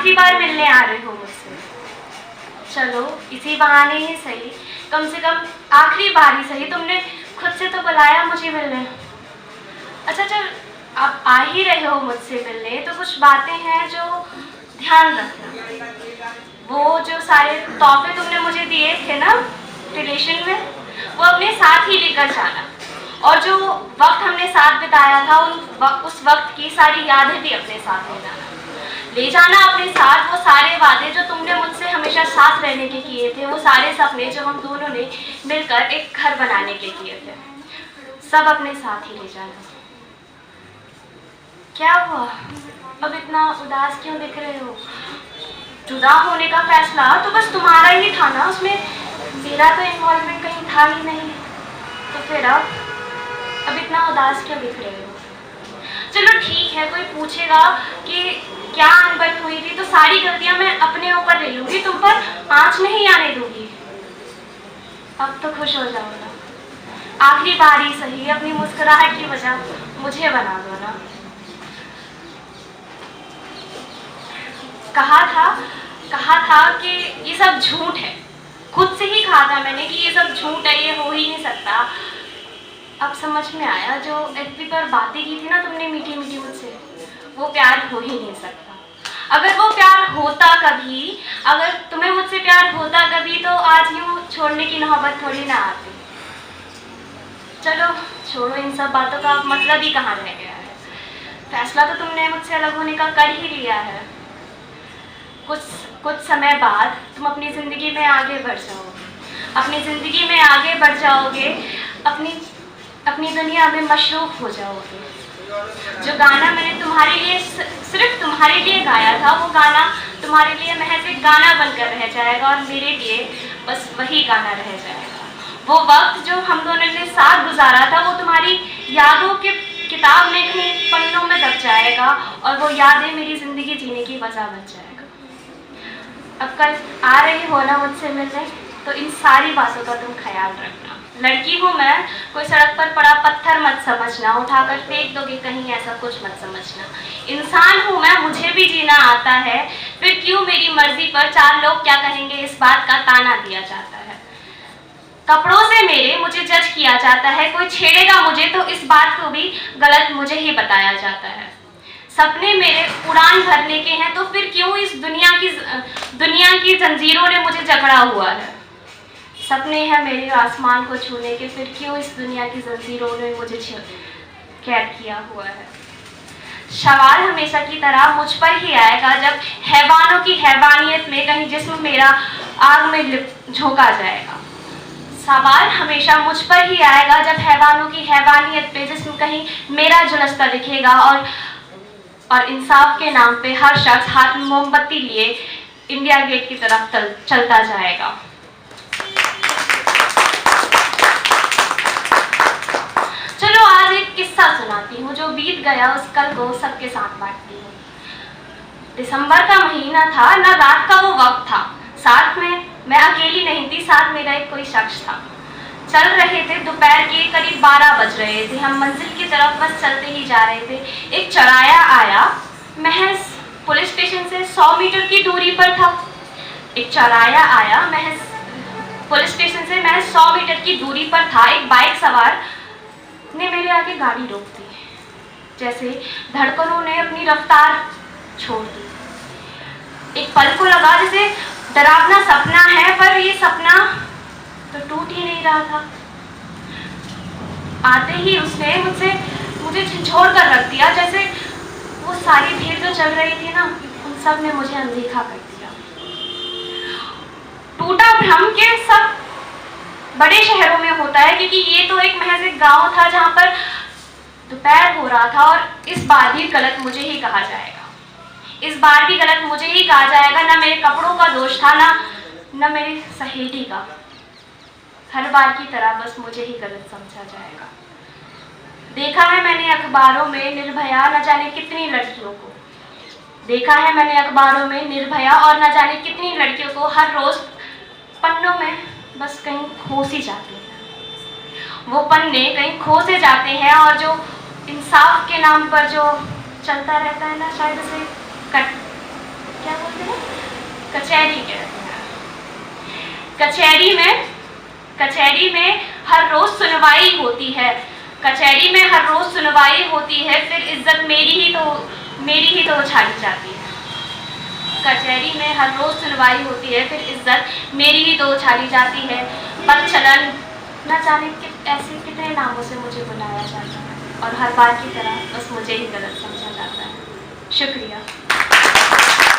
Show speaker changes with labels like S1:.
S1: आखिरी बार मिलने आ रहे हो मुझसे। चलो इसी बहाने ही सही, कम से कम आखिरी बार ही सही, तुमने खुद से तो बुलाया मुझे मिलने। अच्छा चल, आप आ ही रहे हो मुझसे मिलने तो कुछ बातें हैं जो ध्यान रखना। वो जो सारे तोहफे तुमने मुझे दिए थे ना रिलेशन में, वो अपने साथ ही लेकर जाना। और जो वक्त हमने साथ बिताया था उस वक्त की सारी यादें भी अपने साथ ले जाना अपने साथ। वो सारे वादे जो तुमने मुझसे हमेशा साथ रहने के किए थे, वो सारे सपने जो हम दोनों ने मिलकर एक घर बनाने के किए थे, सब अपने साथ ही ले जाना। क्या हुआ, अब इतना उदास क्यों दिख रहे हो? जुदा होने का फैसला तो बस तुम्हारा ही था ना, उसमें मेरा तो इन्वॉल्वमेंट कहीं था ही नहीं। तो फिर अब इतना उदास क्यों दिख रहे हो? चलो ठीक है, कोई पूछेगा कि क्या अनबन हुई थी तो सारी गलतियां मैं अपने ऊपर ले लूंगी, तुम पर आंच नहीं आने दूंगी। अब तो खुश हो जाओ ना, आखिरी बार ही सही अपनी मुस्कुराहट की वजह मुझे बना दो ना। कहा था कि ये सब झूठ है, खुद से ही कहा था मैंने कि ये सब झूठ है, ये हो ही नहीं सकता। अब समझ में आया, जो एफबी पर बातें की थी ना तुमने मीठी मीठी मुझसे, वो प्यार हो ही नहीं सकता। अगर वो प्यार होता कभी, अगर तुम्हें मुझसे प्यार होता कभी, तो आज यूँ छोड़ने की नौबत थोड़ी ना आती। चलो छोड़ो इन सब बातों का, मतलब ही कहाँ रह गया है। फैसला तो तुमने मुझसे अलग होने का कर ही लिया है। कुछ समय बाद तुम अपनी ज़िंदगी में आगे बढ़ जाओगे, अपनी ज़िंदगी में आगे बढ़ जाओगे, अपनी दुनिया में मशरूफ़ हो जाओगे। जो गाना मैंने तुम्हारे लिए, सिर्फ तुम्हारे लिए गाया था, वो गाना तुम्हारे लिए महज एक गाना बनकर रह जाएगा और मेरे लिए बस वही गाना रह जाएगा। वो वक्त जो हम दोनों ने साथ गुजारा था, वो तुम्हारी यादों के किताब में कहीं पन्नों में दब जाएगा और वो यादें मेरी ज़िंदगी जीने की वजह बन जाएगा। अब कल आ रही हो ना मुझसे मिलने, तो इन सारी बातों का तुम ख्याल रखना। लड़की हूँ मैं, कोई सड़क पर पड़ा पत्थर मत समझना, उठाकर फेंक दोगे कहीं, ऐसा कुछ मत समझना। इंसान हूँ मैं, मुझे भी जीना आता है, फिर क्यों मेरी मर्जी पर चार लोग क्या कहेंगे इस बात का ताना दिया जाता है। कपड़ों से मेरे मुझे जज किया जाता है, कोई छेड़ेगा मुझे तो इस बात को भी गलत मुझे ही बताया जाता है। सपने मेरे उड़ान भरने के हैं, तो फिर क्यों इस दुनिया की जंजीरों ने मुझे जकड़ा हुआ है। सपने हैं मेरे आसमान को छूने के, फिर क्यों इस दुनिया की जंजीरों ने मुझे कैद किया हुआ है। सवाल हमेशा की तरह मुझ पर ही आएगा, जब हैवानों की हैवानियत में कहीं जिस्म मेरा आग में झोंका जाएगा। सवाल हमेशा मुझ पर ही आएगा, जब हैवानों की हैवानियत पे जिस्म कहीं मेरा झुलसता दिखेगा और इंसाफ के नाम पे हर शख्स हाथ में मोमबत्ती लिए इंडिया गेट की तरफ चलता जाएगा। चलो आज एक किस्सा सुनाती हूँ, जो बीत गया उस कल को सबके साथ बांटती हूँ। दिसंबर का महीना था, ना रात का वो वक्त था, साथ में मैं अकेली नहीं थी, साथ मेरा एक कोई शख्स था। चल रहे थे, दोपहर के करीब 12 बज रहे थे, हम मंजिल की तरफ बस चलते ही जा रहे थे। एक चौराया आया, महज पुलिस स्टेशन से 100 मीटर की दूरी पर था। एक चौराया आया, महज पुलिस स्टेशन से महज 100 मीटर की दूरी पर था। एक बाइक सवार ने मेरे आगे गाड़ी रोक दी, जैसे धड़कनों ने अपनी रफ्तार छोड़ दी। एक पल को लगा जैसे डरावना सपना है, पर ये सपना तो टूट ही नहीं रहा था। आते ही उसने मुझे झंझोड़ कर रख दिया, जैसे वो सारी भीड़ जो चल रही थी ना, उन सब ने मुझे अनदेखा कर दिया। टूटा भ्रम के सब बड़े शहरों में होता है, क्योंकि ये तो एक महज एक गांव था जहां पर दोपहर हो रहा था। और इस बार भी गलत मुझे ही कहा जाएगा, इस बार भी गलत मुझे ही कहा जाएगा। ना मेरे कपड़ों का दोष था, ना मेरी सहेली का। हर बार की तरह बस मुझे ही गलत समझा जाएगा। देखा है मैंने अखबारों में निर्भया न जाने कितनी लड़कियों को, देखा है मैंने अखबारों में निर्भया और न जाने कितनी लड़कियों को हर रोज पन्नों में बस कहीं खो सी जाते हैं। वो पन्ने कहीं खो से जाते हैं और जो इंसाफ के नाम पर जो चलता रहता है ना, शायद उसे क्या बोलते हैं, कचहरी कहते हैं। कचहरी में हर रोज सुनवाई होती है, कचहरी में हर रोज सुनवाई होती है, फिर इज्जत मेरी ही तो उछाली जाती है। कचहरी में हर रोज सुनवाई होती है, फिर इज्जत मेरी ही तो उछाली जाती है। बदचलन न जाने ऐसे कितने नामों से मुझे बुलाया जाता है और हर बार की तरह बस मुझे ही गलत समझा जाता है। शुक्रिया।